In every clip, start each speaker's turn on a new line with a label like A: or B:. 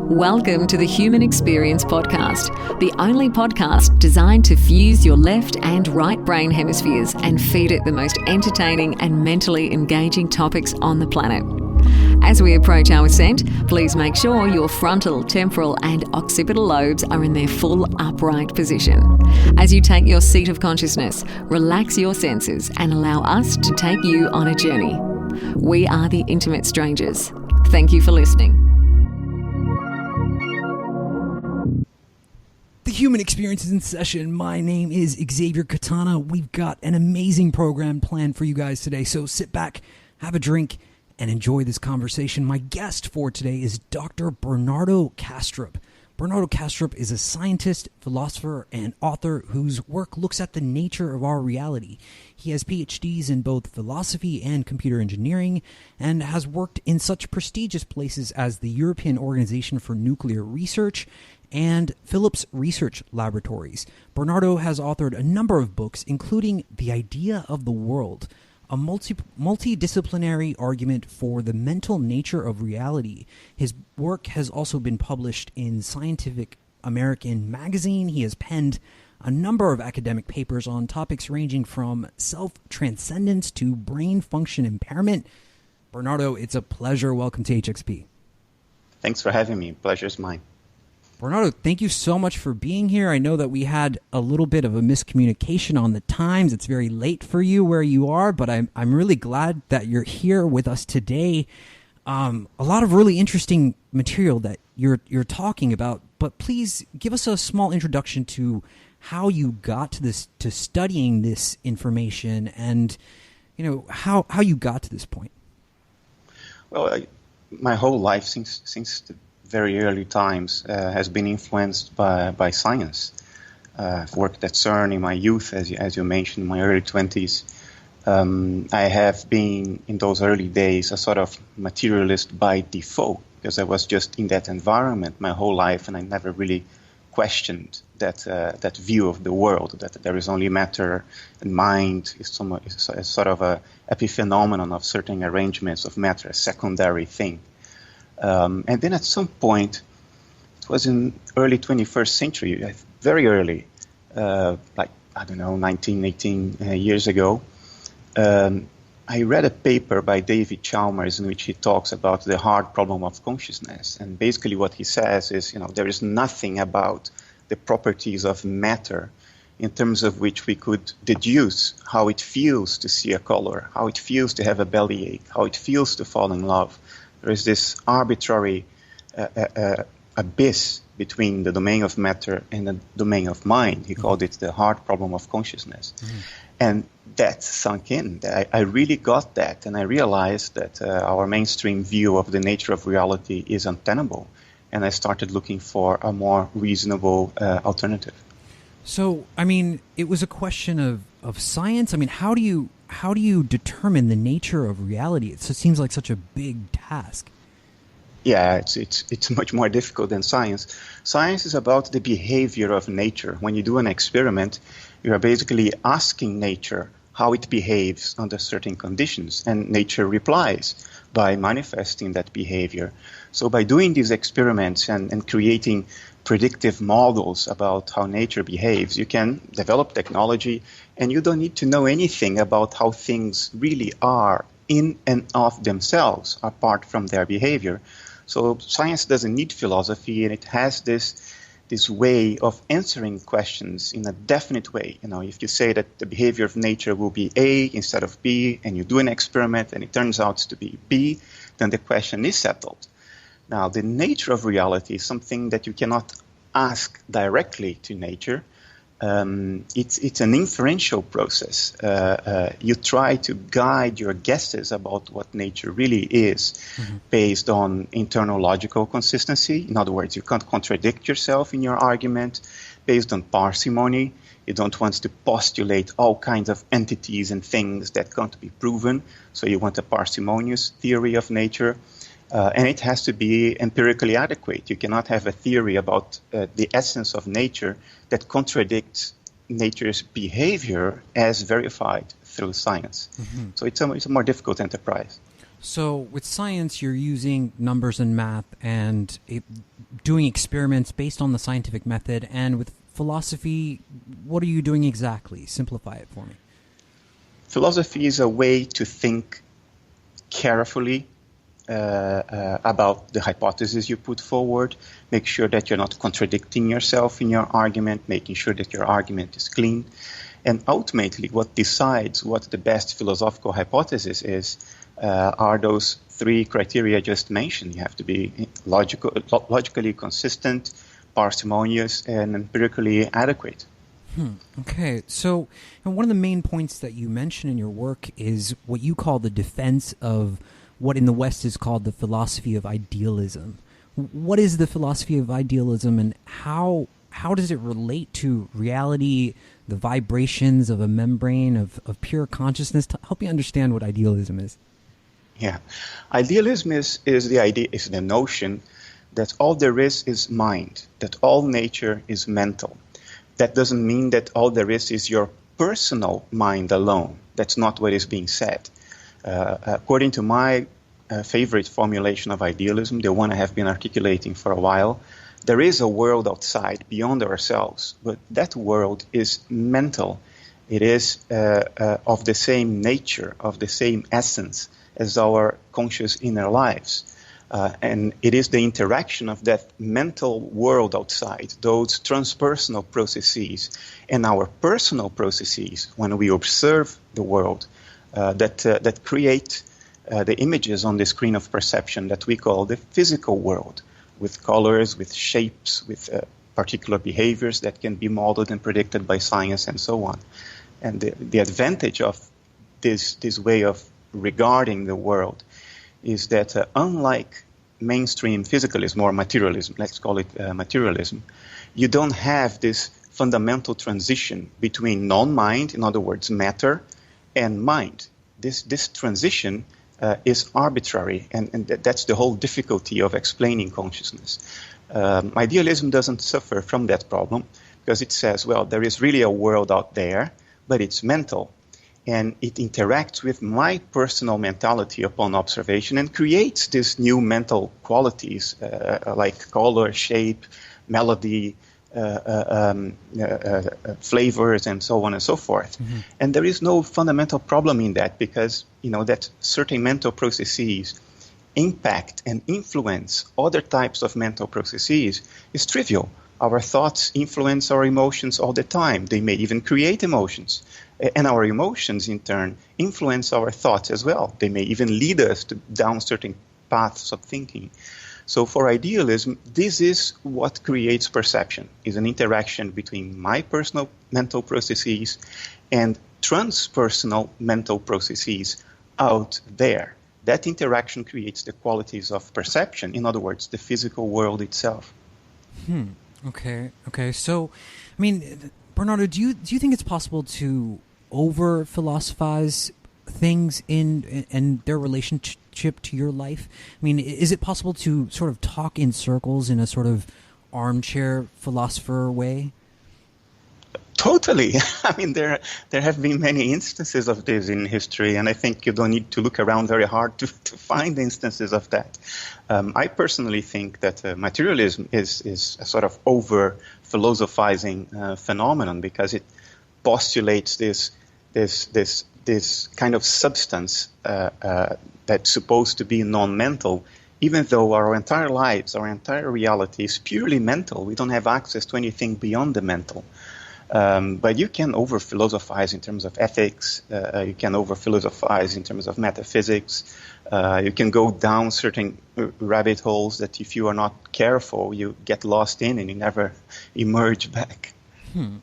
A: Welcome to the Human Experience Podcast, the only podcast designed to fuse your left and right brain hemispheres and feed it the most entertaining and mentally engaging topics on the planet. As we approach our ascent, please make sure your frontal, temporal and occipital lobes are in their full upright position. As you take your seat of consciousness, relax your senses and allow us to take you on a journey. We are the Intimate Strangers. Thank you for listening.
B: The Human Experience is in session. My name is Xavier Katana. We've got an amazing program planned for you guys today, so sit back, have a drink, and enjoy this conversation. My guest for today is Dr. Bernardo Kastrup. Bernardo Kastrup is a scientist, philosopher, and author whose work looks at the nature of our reality. He has Ph.Ds. in both philosophy and computer engineering, and has worked in such prestigious places as the European Organization for Nuclear Research and Philips Research Laboratories. Bernardo has authored a number of books, including The Idea of the World, a multi-disciplinary argument for the mental nature of reality. His work has also been published in Scientific American magazine. He has penned a number of academic papers on topics ranging from self-transcendence to brain function impairment. Bernardo, it's a pleasure. Welcome to HXP.
C: Thanks for having me. Pleasure's mine.
B: Bernardo, thank you so much for being here. I know that we had a little bit of a miscommunication on the times. It's very late for you where you are, but I'm really glad that you're here with us today. A lot of really interesting material that you're talking about, but please give us a small introduction to how you got to this, to studying this information, and how you got to this point.
C: Well, my whole life since the very early times has been influenced by science. I've worked at CERN in my youth, as you mentioned, in my early 20s. I have been, in those early days, a sort of materialist by default, because I was just in that environment my whole life, and I never really questioned that view of the world, that there is only matter and mind is sort of a epiphenomenon of certain arrangements of matter, a secondary thing. And then at some point, it was in early 21st century, very early, 19, 18 years ago, I read a paper by David Chalmers in which he talks about the hard problem of consciousness. And basically what he says is, there is nothing about the properties of matter in terms of which we could deduce how it feels to see a color, how it feels to have a bellyache, how it feels to fall in love. There is this arbitrary abyss between the domain of matter and the domain of mind. He called it the hard problem of consciousness. And that sunk in. I really got that, and I realized that our mainstream view of the nature of reality is untenable. And I started looking for a more reasonable alternative.
B: So, it was a question of science. How do you determine the nature of reality? It seems like such a big task.
C: Yeah, it's much more difficult than science. Science is about the behavior of nature. When you do an experiment, you are basically asking nature how it behaves under certain conditions, and nature replies by manifesting that behavior. So by doing these experiments and creating predictive models about how nature behaves, you can develop technology, and you don't need to know anything about how things really are in and of themselves, apart from their behavior. So science doesn't need philosophy, and it has this way of answering questions in a definite way. If you say that the behavior of nature will be A instead of B, and you do an experiment and it turns out to be B, then the question is settled. Now, the nature of reality is something that you cannot ask directly to nature. It's an inferential process. You try to guide your guesses about what nature really is based on internal logical consistency. In other words, you can't contradict yourself in your argument. Based on parsimony, you don't want to postulate all kinds of entities and things that can't be proven. So you want a parsimonious theory of nature. And it has to be empirically adequate. You cannot have a theory about the essence of nature that contradicts nature's behavior as verified through science. So it's a more difficult enterprise.
B: So with science, you're using numbers and math and doing experiments based on the scientific method. And with philosophy, what are you doing exactly? Simplify it for me.
C: Philosophy is a way to think carefully about the hypothesis you put forward, make sure that you're not contradicting yourself in your argument, making sure that your argument is clean. And ultimately, what decides what the best philosophical hypothesis is are those three criteria I just mentioned. You have to be logically consistent, parsimonious, and empirically adequate.
B: Okay, so one of the main points that you mention in your work is what you call the defense of what in the West is called the philosophy of idealism. What is the philosophy of idealism, and how does it relate to reality, the vibrations of a membrane of pure consciousness? Help me understand what idealism is.
C: Yeah, idealism is the idea, is the notion that all there is mind, that all nature is mental. That doesn't mean that all there is your personal mind alone. That's not what is being said. According to my favorite formulation of idealism, the one I have been articulating for a while, there is a world outside, beyond ourselves, but that world is mental. It is of the same nature, of the same essence as our conscious inner lives. And it is the interaction of that mental world outside, those transpersonal processes, and our personal processes when we observe the world that create the images on the screen of perception that we call the physical world, with colors, with shapes, with particular behaviors that can be modeled and predicted by science and so on. And the advantage of this way of regarding the world is that unlike mainstream physicalism or materialism, let's call it materialism, you don't have this fundamental transition between non-mind, in other words, matter, and mind. This transition is arbitrary, and that's the whole difficulty of explaining consciousness. Idealism doesn't suffer from that problem because it says, well, there is really a world out there, but it's mental. And it interacts with my personal mentality upon observation and creates these new mental qualities like color, shape, melody, flavors, and so on and so forth. Mm-hmm. And there is no fundamental problem in that because, that certain mental processes impact and influence other types of mental processes is trivial. Our thoughts influence our emotions all the time. They may even create emotions. And our emotions, in turn, influence our thoughts as well. They may even lead us down certain paths of thinking. So for idealism, this is what creates perception, is an interaction between my personal mental processes and transpersonal mental processes out there. That interaction creates the qualities of perception, in other words, the physical world itself.
B: Okay. So, Bernardo, do you think it's possible to over-philosophize things in their relationship to your life? Is it possible to sort of talk in circles in a sort of armchair philosopher way?
C: Totally. There have been many instances of this in history, and I think you don't need to look around very hard to find instances of that. I personally think that materialism is a sort of over-philosophizing phenomenon because it postulates this kind of substance that's supposed to be non-mental, even though our entire lives, our entire reality is purely mental. We don't have access to anything beyond the mental. But you can over-philosophize in terms of ethics. You can over-philosophize in terms of metaphysics. You can go down certain rabbit holes that if you are not careful, you get lost in and you never emerge back.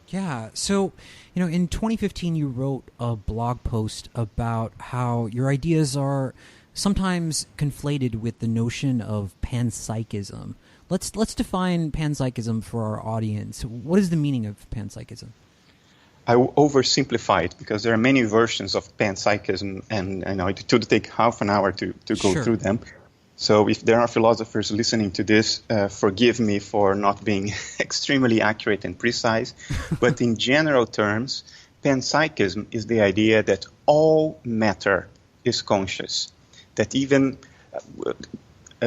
B: Yeah. So, in 2015, you wrote a blog post about how your ideas are sometimes conflated with the notion of panpsychism. Let's define panpsychism for our audience. What is the meaning of panpsychism?
C: I oversimplify it because there are many versions of panpsychism, and it would take half an hour to go through them. So if there are philosophers listening to this, forgive me for not being extremely accurate and precise. But in general terms, panpsychism is the idea that all matter is conscious, that even,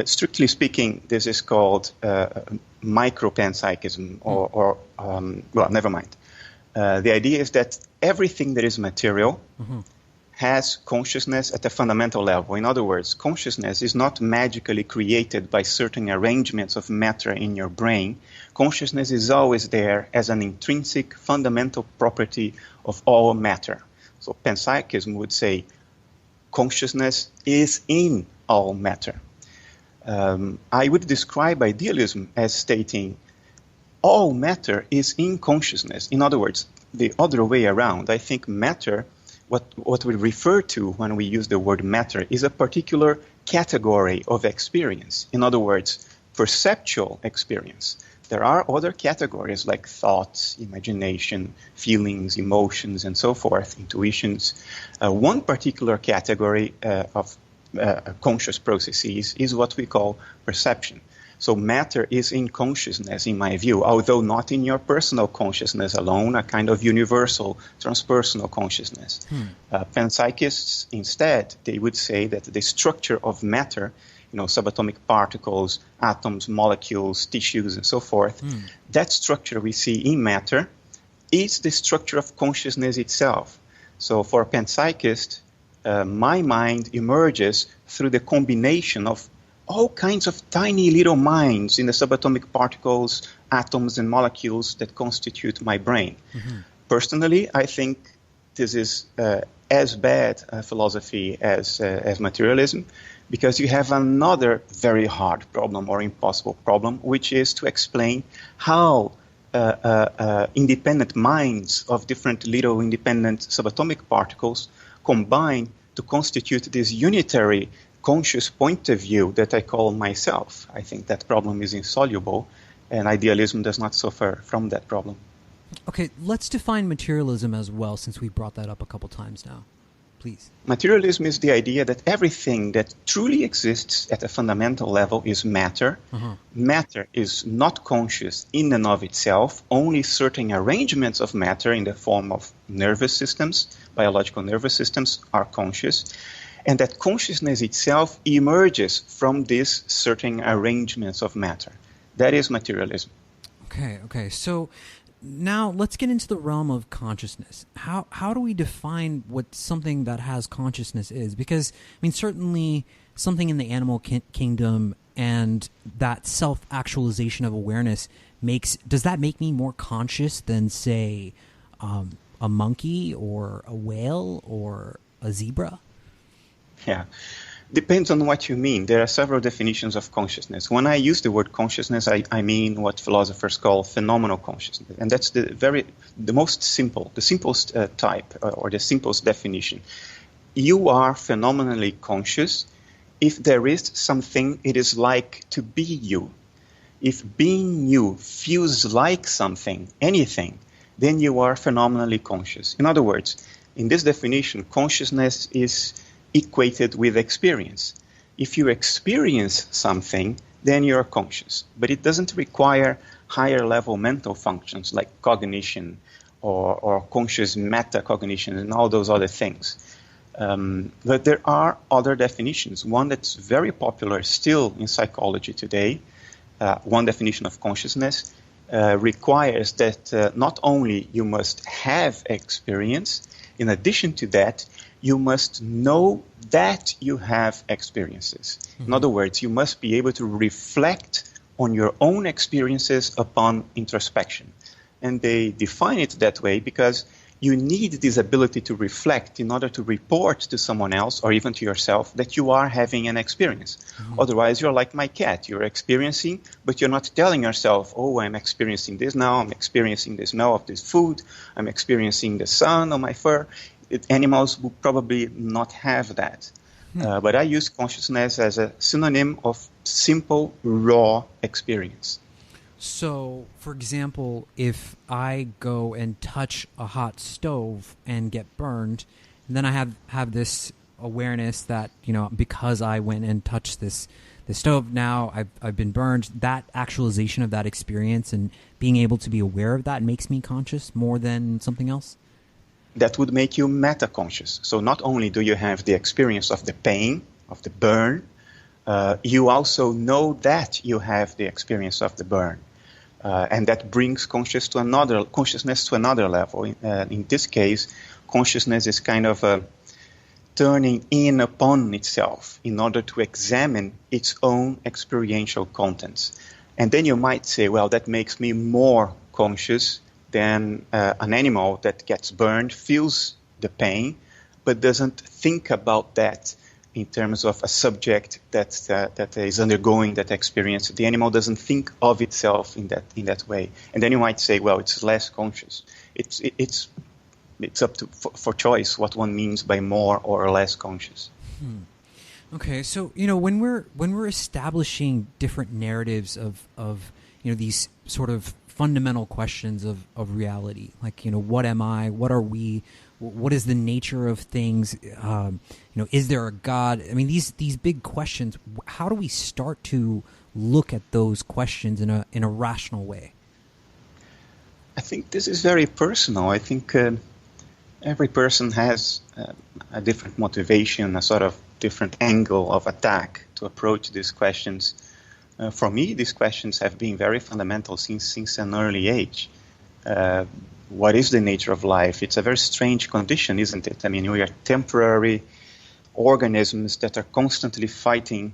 C: strictly speaking, this is called micro-panpsychism, well, never mind. The idea is that everything that is material has consciousness at a fundamental level. In other words, consciousness is not magically created by certain arrangements of matter in your brain. Consciousness is always there as an intrinsic, fundamental property of all matter. So panpsychism would say consciousness is in all matter. I would describe idealism as stating all matter is in consciousness. In other words, the other way around. I think matter, what we refer to when we use the word matter, is a particular category of experience. In other words, perceptual experience. There are other categories like thoughts, imagination, feelings, emotions, and so forth, intuitions. One particular category of conscious processes is what we call perception. So matter is in consciousness, in my view, although not in your personal consciousness alone, a kind of universal, transpersonal consciousness. Panpsychists, instead, they would say that the structure of matter, subatomic particles, atoms, molecules, tissues, and so forth, that structure we see in matter is the structure of consciousness itself. So for a panpsychist, my mind emerges through the combination of all kinds of tiny little minds in the subatomic particles, atoms, and molecules that constitute my brain. Personally, I think this is as bad a philosophy as materialism, because you have another very hard problem or impossible problem, which is to explain how independent minds of different little independent subatomic particles combine to constitute this unitary conscious point of view that I call myself. I think that problem is insoluble, and idealism does not suffer from that problem.
B: Okay, let's define materialism as well, since we brought that up a couple times now. Please.
C: Materialism is the idea that everything that truly exists at a fundamental level is matter. Matter is not conscious in and of itself. Only certain arrangements of matter in the form of nervous systems, biological nervous systems, are conscious. And that consciousness itself emerges from these certain arrangements of matter. That is materialism.
B: Okay. So now let's get into the realm of consciousness. How do we define what something that has consciousness is? Because, certainly something in the animal kingdom and that self-actualization of awareness does that make me more conscious than, say, a monkey or a whale or a zebra?
C: Yeah, depends on what you mean. There are several definitions of consciousness. When I use the word consciousness, I mean what philosophers call phenomenal consciousness, and that's the simplest type or the simplest definition. You are phenomenally conscious if there is something it is like to be you. If being you feels like something, anything, then you are phenomenally conscious. In other words, in this definition, consciousness is equated with experience. If you experience something, then you're conscious. But it doesn't require higher level mental functions like cognition or conscious metacognition and all those other things. But there are other definitions. One that's very popular still in psychology today, one definition of consciousness, requires that not only you must have experience, in addition to that, you must know that you have experiences. In other words, you must be able to reflect on your own experiences upon introspection. And they define it that way because you need this ability to reflect in order to report to someone else or even to yourself that you are having an experience. Otherwise, you're like my cat. You're experiencing, but you're not telling yourself, oh, I'm experiencing this now. I'm experiencing the smell of this food. I'm experiencing the sun on my fur. Animals will probably not have that. But I use consciousness as a synonym of simple, raw experience.
B: So, for example, if I go and touch a hot stove and get burned, and then I have this awareness that, because I went and touched the stove, now I've been burned, that actualization of that experience and being able to be aware of that makes me conscious more than something else?
C: That would make you meta-conscious. So not only do you have the experience of the pain of the burn, you also know that you have the experience of the burn. And that brings consciousness to another level. In this case, consciousness is kind of turning in upon itself in order to examine its own experiential contents. And then you might say, well, that makes me more conscious than an animal that gets burned, feels the pain, but doesn't think about that in terms of a subject that is undergoing that experience. The animal doesn't think of itself in that way. And then you might say, well, it's less conscious. It's up to for choice what one means by more or less conscious.
B: Okay, so when we're establishing different narratives of these sort of fundamental questions of reality, like what am I, what are we, what is the nature of things, is there a God? I mean, these big questions. How do we start to look at those questions in a rational way?
C: I think this is very personal. I think every person has a different motivation, a sort of different angle of attack to approach these questions. For me, these questions have been very fundamental since an early age. What is the nature of life? It's a very strange condition, isn't it? I mean, we are temporary organisms that are constantly fighting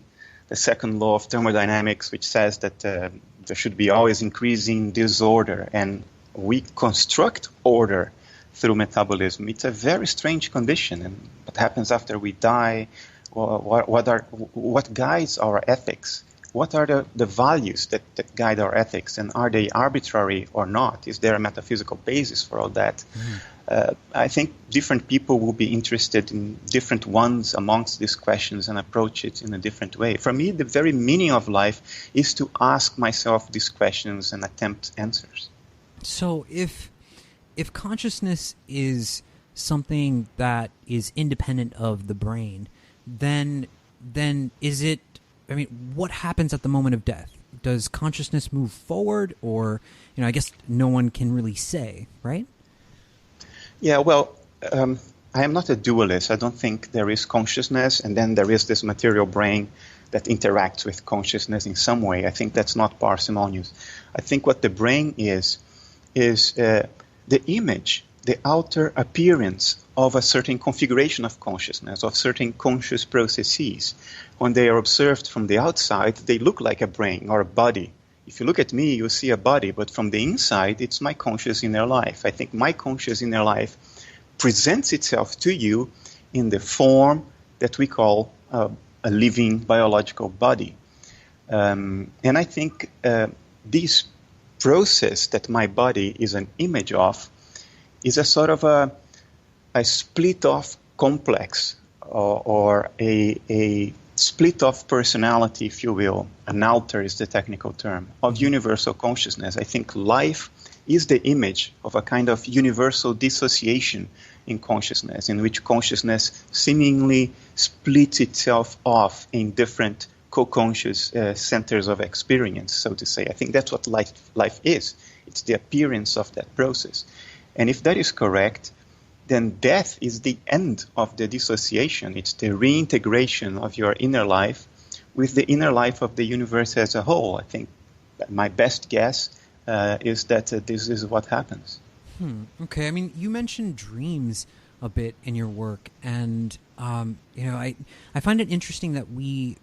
C: the second law of thermodynamics, which says that there should be always increasing disorder, and we construct order through metabolism. It's a very strange condition, and what happens after we die? What guides our ethics? What are the values that guide our ethics, and are they arbitrary or not? Is there a metaphysical basis for all that? I think different people will be interested in different ones amongst these questions and approach it in a different way. For me, the very meaning of life is to ask myself these questions and attempt answers.
B: So if consciousness is something that is independent of the brain, then is it, I mean, what happens at the moment of death? Does consciousness move forward, or, I guess no one can really say, right?
C: Yeah, well, I am not a dualist. I don't think there is consciousness and then there is this material brain that interacts with consciousness in some way. I think that's not parsimonious. I think what the brain is the image, the outer appearance of a certain configuration of consciousness, of certain conscious processes. When they are observed from the outside, they look like a brain or a body. If you look at me, you see a body, but from the inside, it's my conscious inner life. I think my conscious inner life presents itself to you in the form that we call a living biological body. And I think this process that my body is an image of is a sort of a split-off complex or a split-off personality, if you will. An alter is the technical term, of universal consciousness. I think life is the image of a kind of universal dissociation in consciousness, in which consciousness seemingly splits itself off in different co-conscious centers of experience, so to say. I think that's what life is. It's the appearance of that process. And if that is correct, then death is the end of the dissociation. It's the reintegration of your inner life with the inner life of the universe as a whole. I think that my best guess is that this is what happens.
B: Okay. I mean, you mentioned dreams a bit in your work, and I find it interesting that we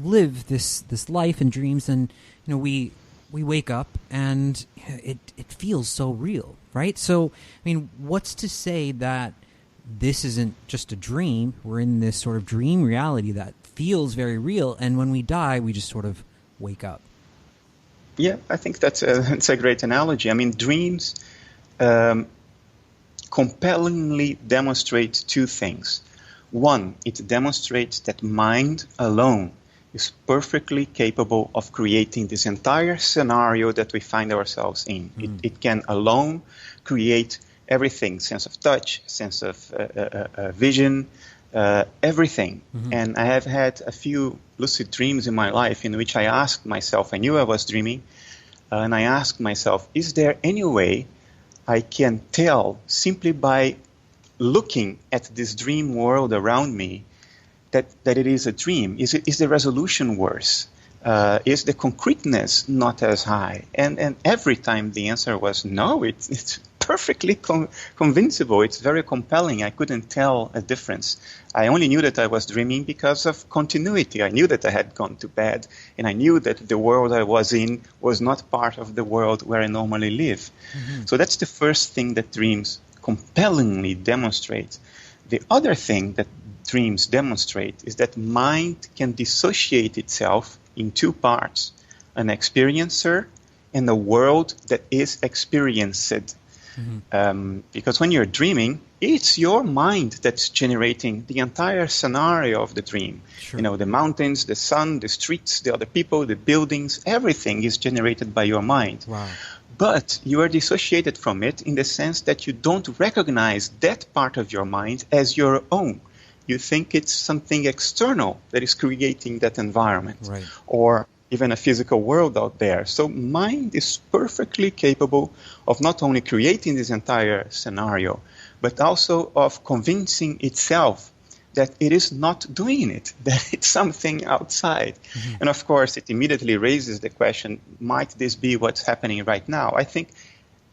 B: live this life in dreams, and we wake up and it feels so real, right? So, I mean, what's to say that this isn't just a dream? We're in this sort of dream reality that feels very real, and when we die, we just sort of wake up.
C: Yeah, I think that's a great analogy. I mean, dreams compellingly demonstrate two things. One, it demonstrates that mind alone is perfectly capable of creating this entire scenario that we find ourselves in. It can alone create everything, sense of touch, sense of vision, everything. And I have had a few lucid dreams in my life in which I asked myself, I knew I was dreaming, and I asked myself, is there any way I can tell simply by looking at this dream world around me that it is a dream? Is the resolution worse? Is the concreteness not as high? And every time the answer was no. It's perfectly convincible. It's very compelling. I couldn't tell a difference. I only knew that I was dreaming because of continuity. I knew that I had gone to bed, and I knew that the world I was in was not part of the world where I normally live. Mm-hmm. So that's the first thing that dreams compellingly demonstrate. The other thing that dreams demonstrate is that mind can dissociate itself in two parts, an experiencer and a world that is experienced. Mm-hmm. Because when you're dreaming, it's your mind that's generating the entire scenario of the dream. Sure. You know, the mountains, the sun, the streets, the other people, the buildings, everything is generated by your mind.
B: Wow.
C: But you are dissociated from it in the sense that you don't recognize that part of your mind as your own. You think it's something external that is creating that environment, right, or even a physical world out there. So mind is perfectly capable of not only creating this entire scenario, but also of convincing itself that it is not doing it, that it's something outside. Mm-hmm. And of course, it immediately raises the question, might this be what's happening right now? I think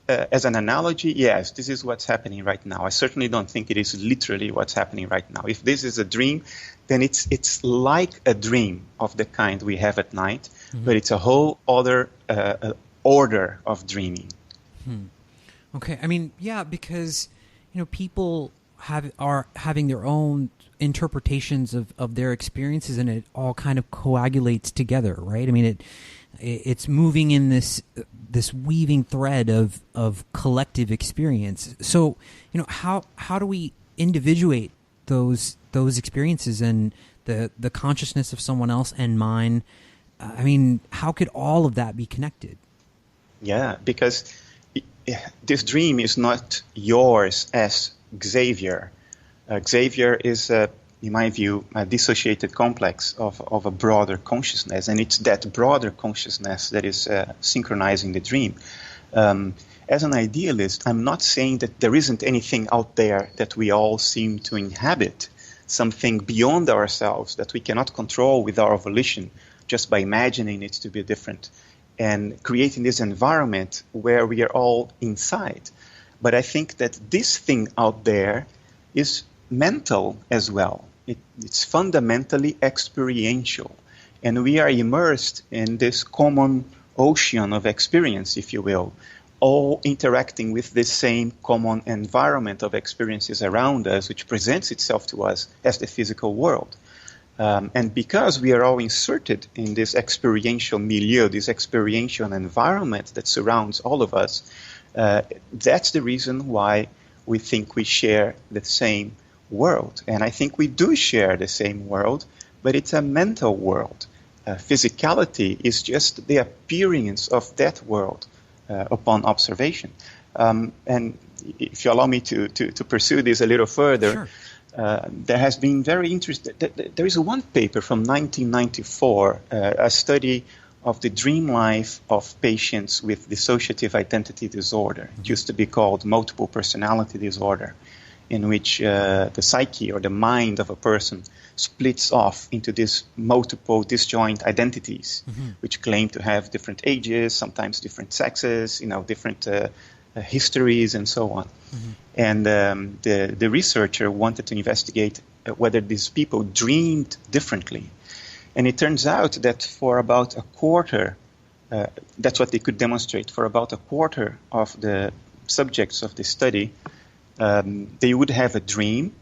C: as an analogy, yes, this is what's happening right now. I certainly don't think it is literally what's happening right now. If this is a dream, then it's like a dream of the kind we have at night, mm-hmm, but it's a whole other order of dreaming.
B: Okay, I mean, yeah, because people are having their own interpretations of their experiences, and it all kind of coagulates together, right? I mean, it's moving in this weaving thread of collective experience. So, how do we individuate those experiences and the consciousness of someone else and mine? I mean, how could all of that be connected?
C: Yeah, because this dream is not yours as Xavier. Xavier is, in my view, a dissociated complex of a broader consciousness, and it's that broader consciousness that is synchronizing the dream. As an idealist, I'm not saying that there isn't anything out there that we all seem to inhabit, something beyond ourselves that we cannot control with our volition just by imagining it to be different and creating this environment where we are all inside. But I think that this thing out there is mental as well. It's fundamentally experiential. And we are immersed in this common ocean of experience, if you will, all interacting with this same common environment of experiences around us, which presents itself to us as the physical world. And because we are all inserted in this experiential milieu, this experiential environment that surrounds all of us, that's the reason why we think we share the same world. And I think we do share the same world, but it's a mental world. Physicality is just the appearance of that world upon observation. And if you allow me to pursue this a little further, sure. There has been very interesting. There is one paper from 1994, a study of the dream life of patients with dissociative identity disorder. It used to be called multiple personality disorder, in which the psyche or the mind of a person splits off into these multiple disjoint identities, mm-hmm, which claim to have different ages, sometimes different sexes, different histories, and so on. Mm-hmm. And the researcher wanted to investigate whether these people dreamed differently. And it turns out that for about a quarter, that's what they could demonstrate, for about a quarter of the subjects of the study, they would have a dream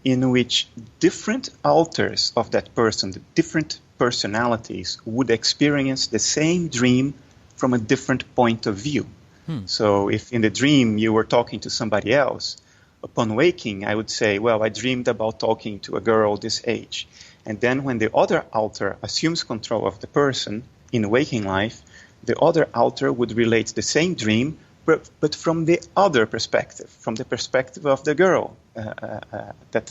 C: in which different alters of that person, the different personalities, would experience the same dream from a different point of view. So if in the dream you were talking to somebody else, upon waking I would say, well, I dreamed about talking to a girl this age. And then when the other alter assumes control of the person in waking life, the other alter would relate the same dream, but from the other perspective, from the perspective of the girl that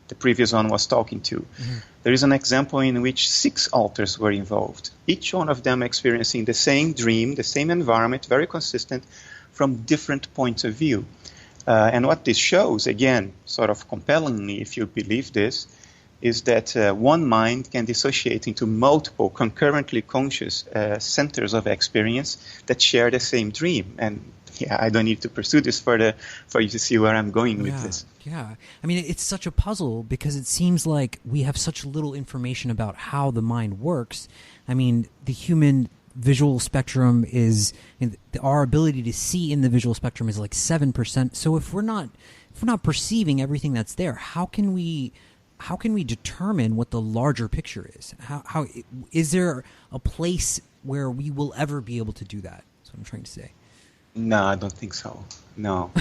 C: the previous one was talking to. Mm-hmm. There is an example in which 6 alters were involved, each one of them experiencing the same dream, the same environment, very consistent, from different points of view. And what this shows, again, sort of compellingly, if you believe this, is that one mind can dissociate into multiple concurrently conscious centers of experience that share the same dream. And yeah, I don't need to pursue this further for you to see where I'm going with this.
B: Yeah. I mean, it's such a puzzle because it seems like we have such little information about how the mind works. I mean, the human visual spectrum is, our ability to see in the visual spectrum is like 7%. So if we're not perceiving everything that's there, how can we determine what the larger picture is? How is there a place where we will ever be able to do that? That's what I'm trying to say.
C: No, I don't think so. No.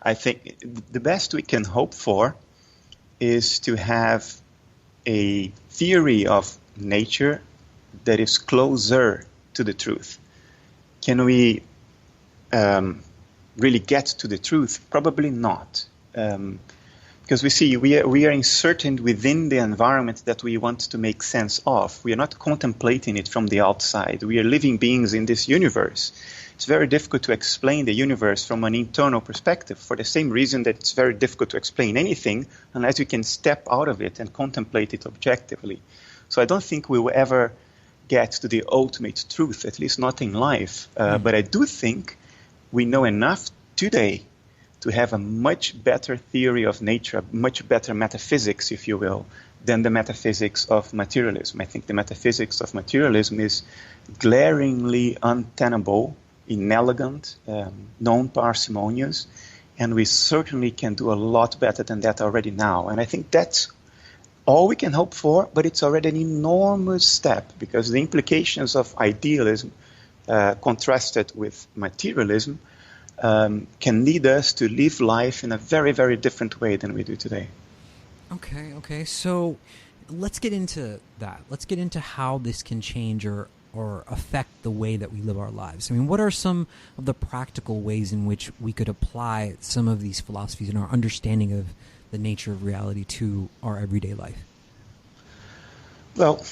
C: I think the best we can hope for is to have a theory of nature that is closer to the truth. Can we really get to the truth? Probably not. Because we are inserted within the environment that we want to make sense of. We are not contemplating it from the outside. We are living beings in this universe. It's very difficult to explain the universe from an internal perspective, for the same reason that it's very difficult to explain anything unless you can step out of it and contemplate it objectively. So I don't think we will ever get to the ultimate truth, at least not in life. But I do think we know enough today to have a much better theory of nature, much better metaphysics, if you will, than the metaphysics of materialism. I think the metaphysics of materialism is glaringly untenable, inelegant, non-parsimonious, and we certainly can do a lot better than that already now. And I think that's all we can hope for, but it's already an enormous step, because the implications of idealism contrasted with materialism can lead us to live life in a very, very different way than we do today.
B: Okay. So let's get into that. Let's get into how this can change or affect the way that we live our lives. I mean, what are some of the practical ways in which we could apply some of these philosophies and our understanding of the nature of reality to our everyday life?
C: Well,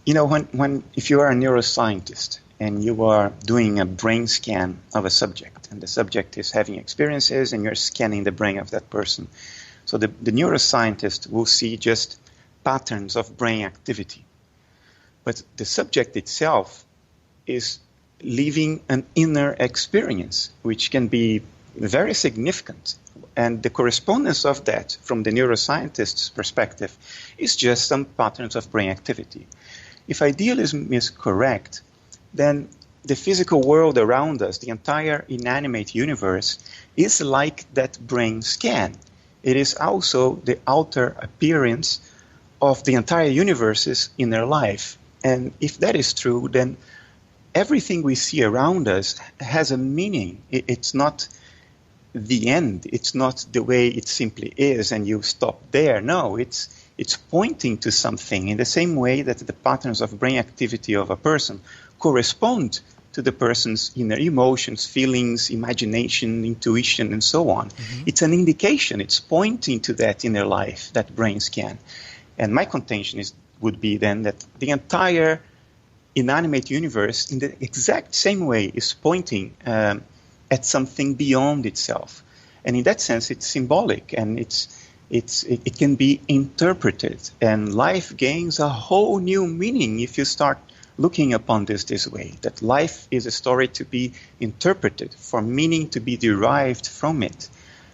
C: if you are a neuroscientist and you are doing a brain scan of a subject, and the subject is having experiences, and you're scanning the brain of that person. So the neuroscientist will see just patterns of brain activity. But the subject itself is living an inner experience, which can be very significant. And the correspondence of that, from the neuroscientist's perspective, is just some patterns of brain activity. If idealism is correct, then the physical world around us, the entire inanimate universe, is like that brain scan. It is also the outer appearance of the entire universe's inner life. And if that is true, then everything we see around us has a meaning. It's not the end. It's not the way it simply is and you stop there. No, it's pointing to something in the same way that the patterns of brain activity of a person correspond to the person's inner emotions, feelings, imagination, intuition, and so on. Mm-hmm. It's an indication. It's pointing to that inner life, that brain scan. And my contention would be then that the entire inanimate universe, in the exact same way, is pointing at something beyond itself. And in that sense, it's symbolic, and it can be interpreted. And life gains a whole new meaning if you start looking upon this way, that life is a story to be interpreted, for meaning to be derived from it.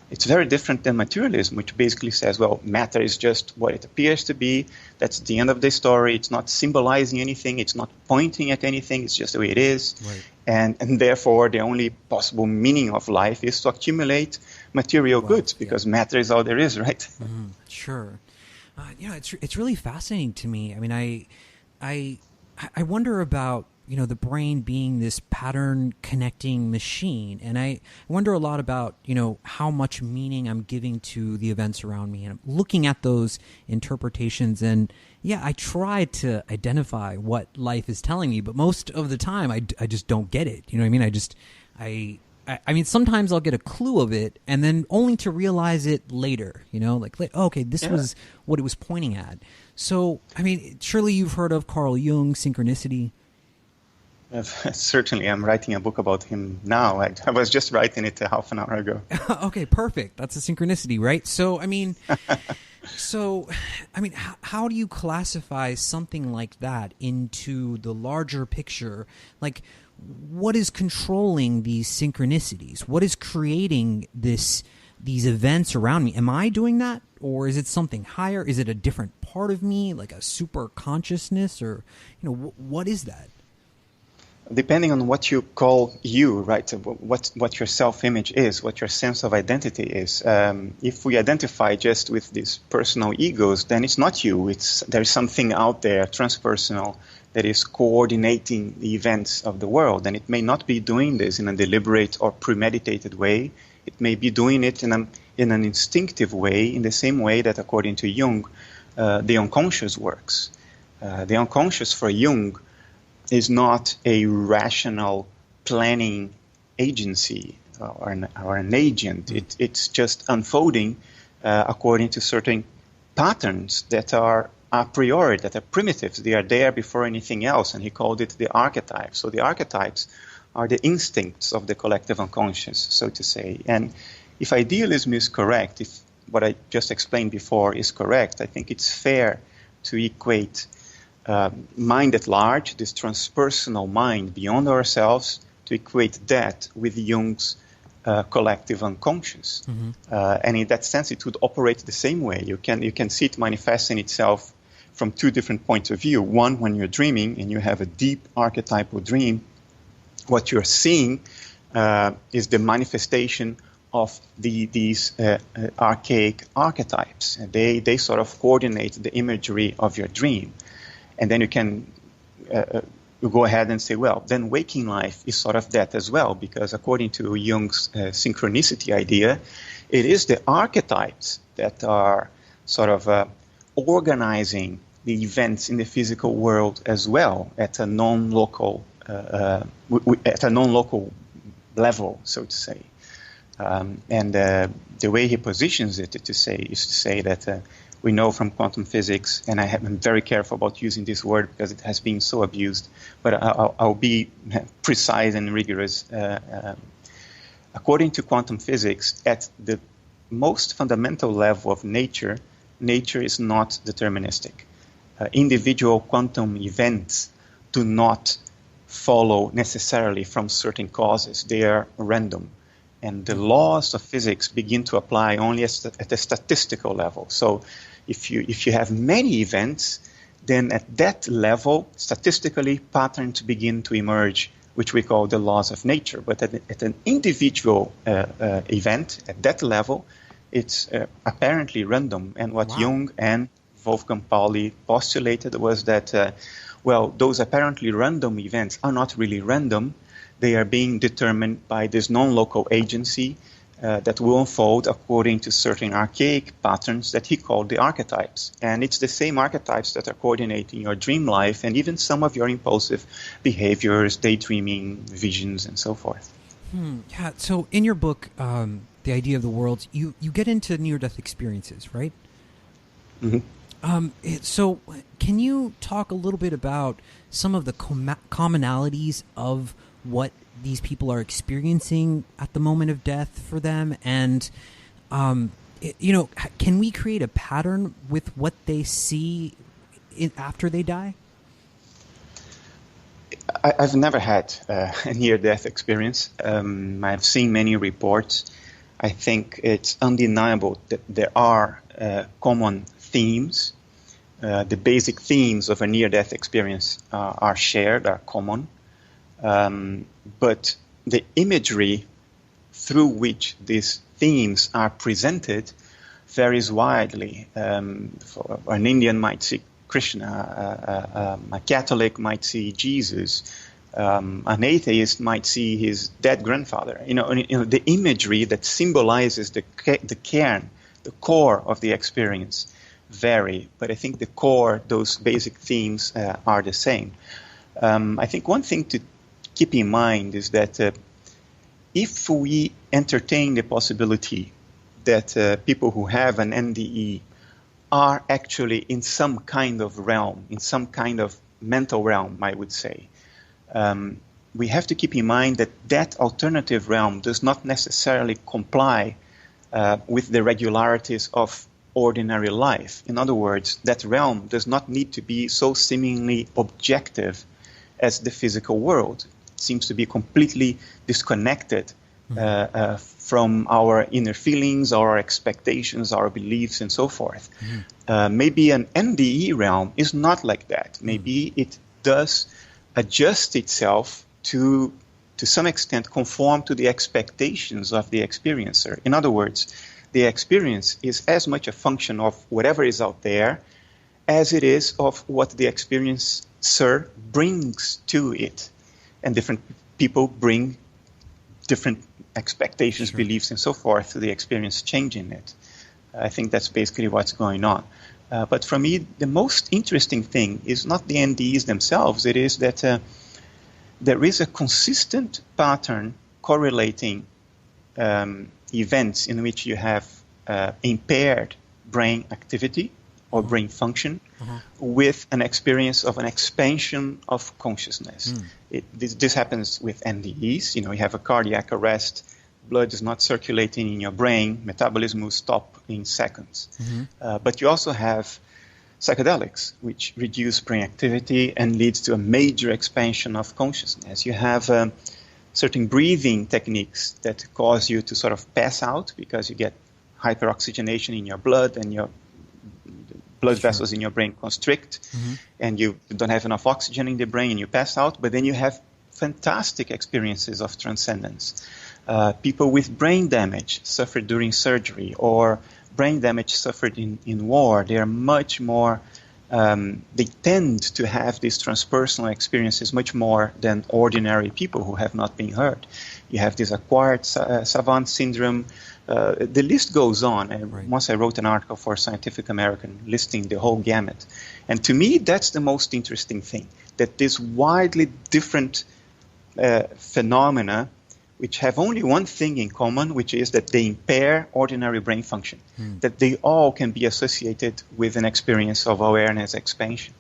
C: It's very different than materialism, which basically says, well, matter is just what it appears to be. That's the end of the story. It's not symbolizing anything. It's not pointing at anything. It's just the way it is. Right. And therefore, the only possible meaning of life is to accumulate material goods, because matter is all there is, right?
B: Mm-hmm. Sure. It's really fascinating to me. I mean, I wonder about, the brain being this pattern connecting machine. And I wonder a lot about, how much meaning I'm giving to the events around me. And I'm looking at those interpretations. And I try to identify what life is telling me. But most of the time, I just don't get it. You know what I mean? I mean, sometimes I'll get a clue of it and then only to realize it later, okay, this was what it was pointing at. So, I mean, surely you've heard of Carl Jung, synchronicity.
C: Certainly, I'm writing a book about him now. I was just writing it half an hour ago.
B: Okay, perfect. That's a synchronicity, right? So, how do you classify something like that into the larger picture? Like, what is controlling these synchronicities? What is creating these events around me? Am I doing that? Or is it something higher? Is it a different part of me, like a super consciousness? Or, what is that?
C: Depending on what you call you, right? What your self-image is, what your sense of identity is. If we identify just with these personal egos, then it's not you. There's something out there, transpersonal, that is coordinating the events of the world. And it may not be doing this in a deliberate or premeditated way. It may be doing it in an instinctive way, in the same way that, according to Jung, the unconscious works. The unconscious for Jung is not a rational planning agency or an agent. It's just unfolding according to certain patterns that are a priori, that are primitives. They are there before anything else, and he called it the archetypes. So the archetypes are the instincts of the collective unconscious, so to say. And if idealism is correct, if what I just explained before is correct, I think it's fair to equate mind at large, this transpersonal mind beyond ourselves, to equate that with Jung's collective unconscious. Mm-hmm. And in that sense, it would operate the same way. You can see it manifesting itself from two different points of view. One, when you're dreaming and you have a deep archetypal dream, what you're seeing is the manifestation of these archaic archetypes. They sort of coordinate the imagery of your dream. And then you can go ahead and say, well, then waking life is sort of that as well, because according to Jung's synchronicity idea, it is the archetypes that are sort of organizing the events in the physical world as well at a non-local level, so to say. And the way he positions it is to say that we know from quantum physics, and I'm very careful about using this word because it has been so abused, but I'll be precise and rigorous. According to quantum physics, at the most fundamental level of nature is not deterministic. Individual quantum events do not follow necessarily from certain causes. They are random. And the laws of physics begin to apply only at the statistical level. So if you have many events, then at that level, statistically, patterns begin to emerge, which we call the laws of nature. But at an individual event, at that level, it's apparently random. And what Jung and Wolfgang Pauli postulated was that, those apparently random events are not really random. They are being determined by this non-local agency that will unfold according to certain archaic patterns that he called the archetypes. And it's the same archetypes that are coordinating your dream life and even some of your impulsive behaviors, daydreaming, visions, and so forth.
B: Yeah, so in your book, The Idea of the Worlds, you get into near-death experiences, right? Mm-hmm. So can you talk a little bit about some of the commonalities of what these people are experiencing at the moment of death for them? And, can we create a pattern with what they see after they die?
C: I've never had a near-death experience. I've seen many reports. I think it's undeniable that there are common themes. The basic themes of a near-death experience are shared, are common. But the imagery through which these themes are presented varies widely. An Indian might see Krishna, a Catholic might see Jesus, an atheist might see his dead grandfather. The imagery that symbolizes the cairn, the core of the experience, vary. But I think the core, those basic themes, are the same. I think one thing to keep in mind is that if we entertain the possibility that people who have an NDE are actually in some kind of realm, in some kind of mental realm, I would say, we have to keep in mind that that alternative realm does not necessarily comply with the regularities of ordinary life. In other words, that realm does not need to be so seemingly objective as the physical world. It seems to be completely disconnected from our inner feelings, our expectations, our beliefs, and so forth. Maybe an NDE realm is not like that. Maybe it does adjust itself to some extent conform to the expectations of the experiencer. In other words, the experience is as much a function of whatever is out there as it is of what the experiencer brings to it. And different people bring different expectations, beliefs, and so forth to the experience, changing it. I think that's basically what's going on. But for me, the most interesting thing is not the NDEs themselves. It is that there is a consistent pattern correlating events in which you have impaired brain activity or brain function with an experience of an expansion of consciousness. This happens with NDEs. You have a cardiac arrest, blood is not circulating in your brain, metabolism will stop in seconds. But you also have psychedelics, which reduce brain activity and leads to a major expansion of consciousness. You have certain breathing techniques that cause you to sort of pass out because you get hyperoxygenation in your blood and your blood vessels in your brain constrict and you don't have enough oxygen in the brain and you pass out. But then you have fantastic experiences of transcendence. People with brain damage suffered during surgery or brain damage suffered in war, they are much more, they tend to have these transpersonal experiences much more than ordinary people who have not been hurt. You have this acquired savant syndrome. The list goes on. Once I wrote an article for Scientific American listing the whole gamut. And to me, that's the most interesting thing, that this widely different phenomena which have only one thing in common, which is that they impair ordinary brain function, that they all can be associated with an experience of awareness expansion.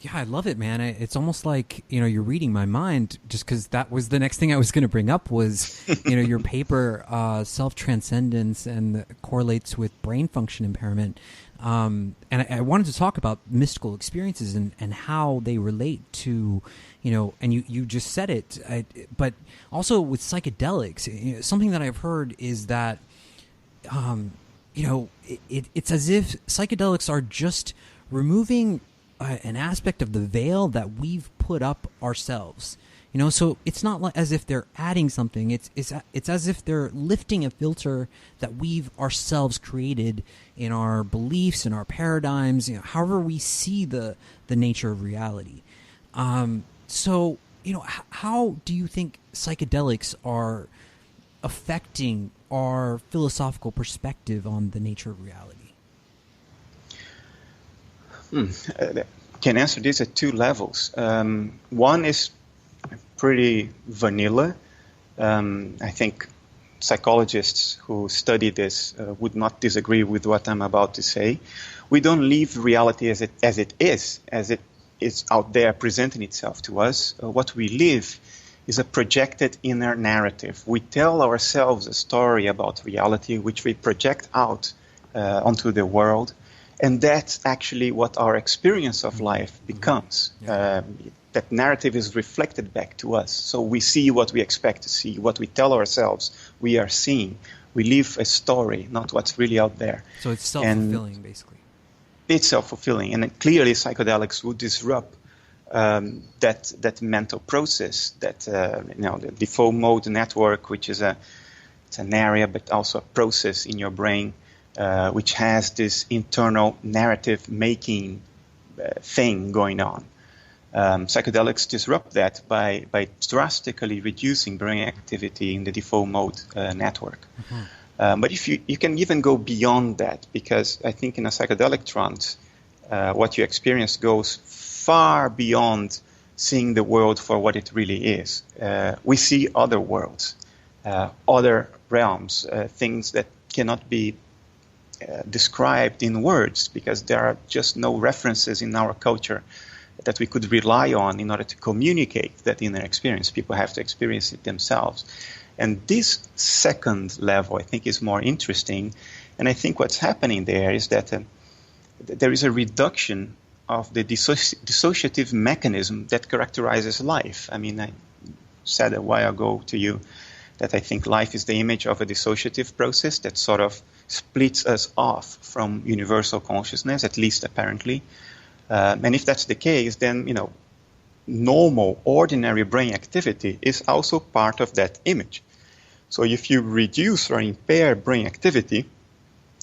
B: Yeah, I love it, man. It's almost like, you're reading my mind, just because that was the next thing I was going to bring up was, your paper, Self-Transcendence, and correlates with brain function impairment. And I wanted to talk about mystical experiences and how they relate to, and you just said it, but also with psychedelics. Something that I've heard is that, it's as if psychedelics are just removing an aspect of the veil that we've put up ourselves. So it's not like as if they're adding something. It's as if they're lifting a filter that we've ourselves created in our beliefs, in our paradigms, however we see the nature of reality. So, how do you think psychedelics are affecting our philosophical perspective on the nature of reality?
C: Can answer this at two levels. One is pretty vanilla. I think psychologists who study this would not disagree with what I'm about to say. We don't leave reality as it is out there presenting itself to us. What we live is a projected inner narrative. We tell ourselves a story about reality which we project out onto the world. And that's actually what our experience of life becomes. That narrative is reflected back to us. So we see what we expect to see, what we tell ourselves we are seeing. We live a story, not what's really out there.
B: So it's self-fulfilling, basically.
C: It's self-fulfilling. And clearly psychedelics would disrupt that mental process, the default mode network, which is it's an area, but also a process in your brain, which has this internal narrative-making thing going on. Psychedelics disrupt that by drastically reducing brain activity in the default mode network. But if you can even go beyond that, because I think in a psychedelic trance, what you experience goes far beyond seeing the world for what it really is. We see other worlds, other realms, things that cannot be described in words because there are just no references in our culture that we could rely on in order to communicate that inner experience. People have to experience it themselves. And this second level, I think, is more interesting. And I think what's happening there is that there is a reduction of the dissociative mechanism that characterizes life. I mean, I said a while ago to you that I think life is the image of a dissociative process that sort of splits us off from universal consciousness, at least apparently. And if that's the case, then, normal, ordinary brain activity is also part of that image. So if you reduce or impair brain activity,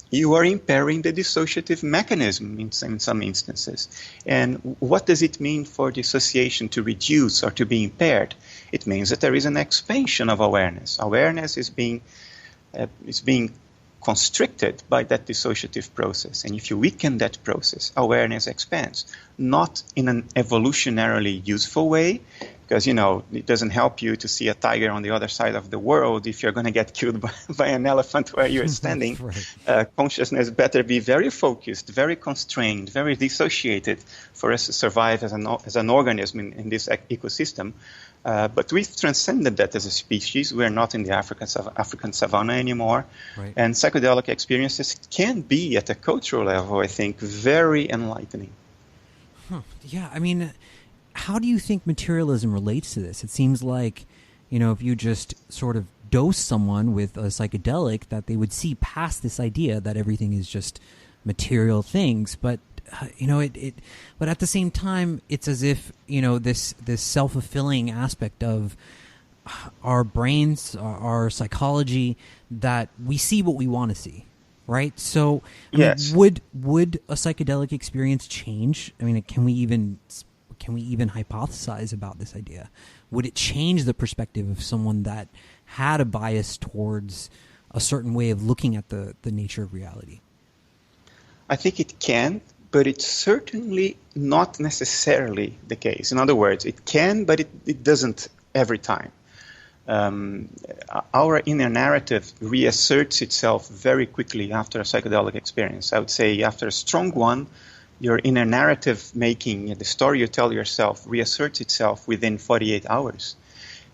C: you are impairing the dissociative mechanism in some instances. And what does it mean for dissociation to reduce or to be impaired? It means that there is an expansion of awareness. Awareness is being constricted by that dissociative process. And if you weaken that process, awareness expands. Not in an evolutionarily useful way, because, it doesn't help you to see a tiger on the other side of the world if you're going to get killed by an elephant where you're standing. Right. Consciousness better be very focused, very constrained, very dissociated for us to survive as an organism in this ecosystem. But we've transcended that as a species. We're not in the African savanna anymore. Right. And psychedelic experiences can be, at a cultural level, I think, very enlightening.
B: Huh. Yeah, I mean, how do you think materialism relates to this? It seems like, if you just sort of dose someone with a psychedelic, that they would see past this idea that everything is just material things. But but at the same time, it's as if, this self-fulfilling aspect of our brains, our psychology, that we see what we want to see, right? So,
C: yes.
B: Would a psychedelic experience change? I mean, can we even hypothesize about this idea? Would it change the perspective of someone that had a bias towards a certain way of looking at the nature of reality?
C: I think it can. But it's certainly not necessarily the case. In other words, it can, but it doesn't every time. Our inner narrative reasserts itself very quickly after a psychedelic experience. I would say after a strong one, your inner narrative making, the story you tell yourself, reasserts itself within 48 hours.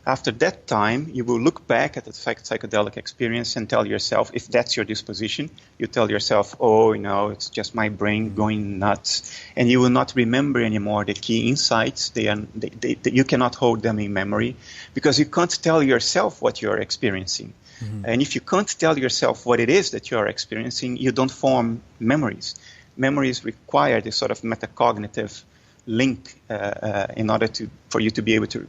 C: After that time, you will look back at the psychedelic experience and tell yourself, if that's your disposition, you tell yourself, it's just my brain going nuts. And you will not remember anymore the key insights. You cannot hold them in memory because you can't tell yourself what you're experiencing. Mm-hmm. And if you can't tell yourself what it is that you're experiencing, you don't form memories. Memories require this sort of metacognitive link in order for you to be able to.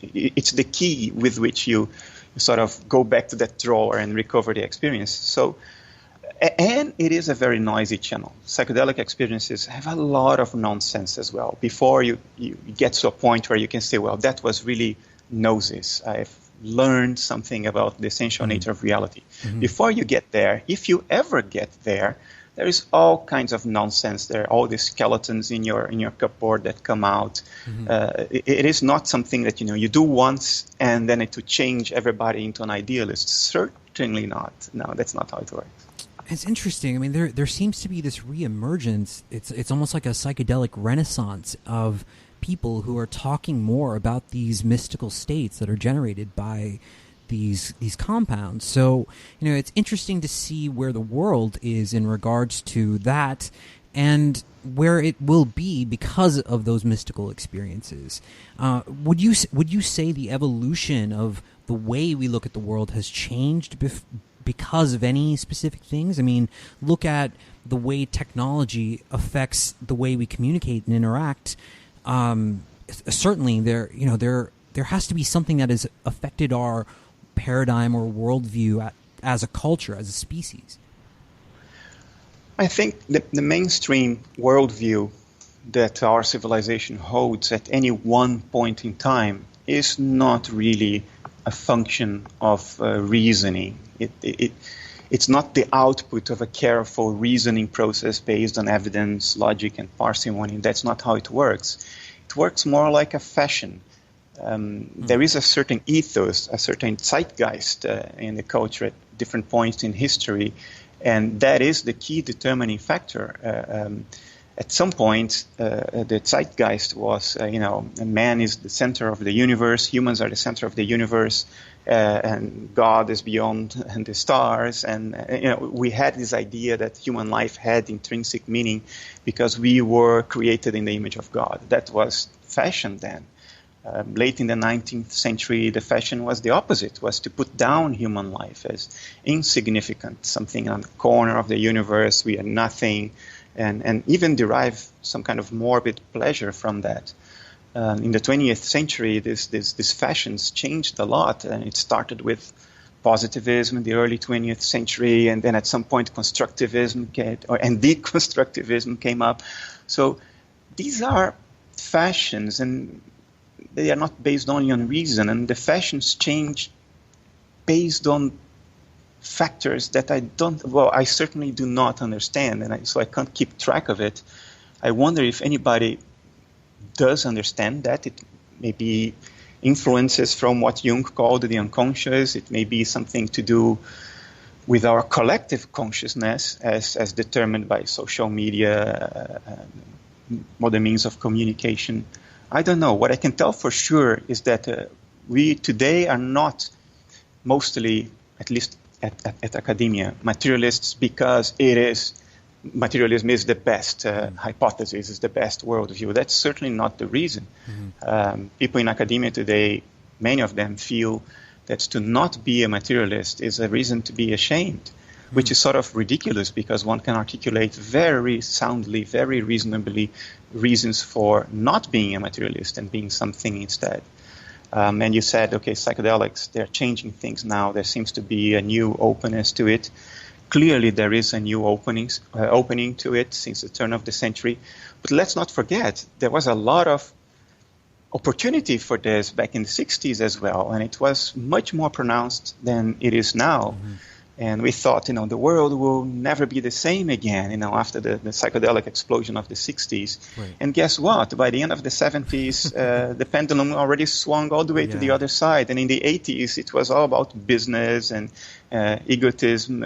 C: It's the key with which you sort of go back to that drawer and recover the experience. So, and it is a very noisy channel. Psychedelic experiences have a lot of nonsense as well. Before you get to a point where you can say, well, that was really gnosis. I've learned something about the essential nature of reality. Mm-hmm. Before you get there, if you ever get there, there is all kinds of nonsense. There are all these skeletons in your cupboard that come out. Mm-hmm. It is not something that you do once and then it will change everybody into an idealist. Certainly not. No, that's not how it works.
B: It's interesting. I mean, there seems to be this reemergence. It's almost like a psychedelic renaissance of people who are talking more about these mystical states that are generated by these compounds. So, it's interesting to see where the world is in regards to that and where it will be because of those mystical experiences. Would you say the evolution of the way we look at the world has changed because of any specific things? I mean, look at the way technology affects the way we communicate and interact. Certainly there has to be something that has affected our paradigm or worldview as a culture, as a species.
C: I think the mainstream worldview that our civilization holds at any one point in time is not really a function of reasoning. It's not the output of a careful reasoning process based on evidence, logic, and parsimony. That's not how it works. It works more like a fashion. There is a certain ethos, a certain zeitgeist in the culture at different points in history, and that is the key determining factor. at some point, the zeitgeist was, man is the center of the universe, humans are the center of the universe, and God is beyond the stars. And, we had this idea that human life had intrinsic meaning because we were created in the image of God. That was fashion then. Late in the 19th century, the fashion was the opposite, was to put down human life as insignificant, something on the corner of the universe, we are nothing, and even derive some kind of morbid pleasure from that. In the 20th century, these fashions changed a lot, and it started with positivism in the early 20th century, and then at some point constructivism and deconstructivism came up. So these are fashions, and they are not based only on reason, and the fashions change based on factors that I certainly do not understand, and so I can't keep track of it. I wonder if anybody does understand that. It may be influences from what Jung called the unconscious. It may be something to do with our collective consciousness as determined by social media, other means of communication. I don't know. What I can tell for sure is that we today are not mostly, at least at academia, materialists because materialism is the best hypothesis, is the best worldview. That's certainly not the reason. Mm-hmm. People in academia today, many of them feel that to not be a materialist is a reason to be ashamed, mm-hmm. which is sort of ridiculous because one can articulate very soundly, very reasonably reasons for not being a materialist and being something instead. And you said, okay, psychedelics, they're changing things now. There seems to be a new openness to it. Clearly, there is a new opening to it since the turn of the century. But let's not forget, there was a lot of opportunity for this back in the 60s as well, and it was much more pronounced than it is now. Mm-hmm. And we thought, the world will never be the same again, after the psychedelic explosion of the 60s. Right. And guess what? By the end of the 70s, the pendulum already swung all the way to the other side. And in the 80s, it was all about business and egotism.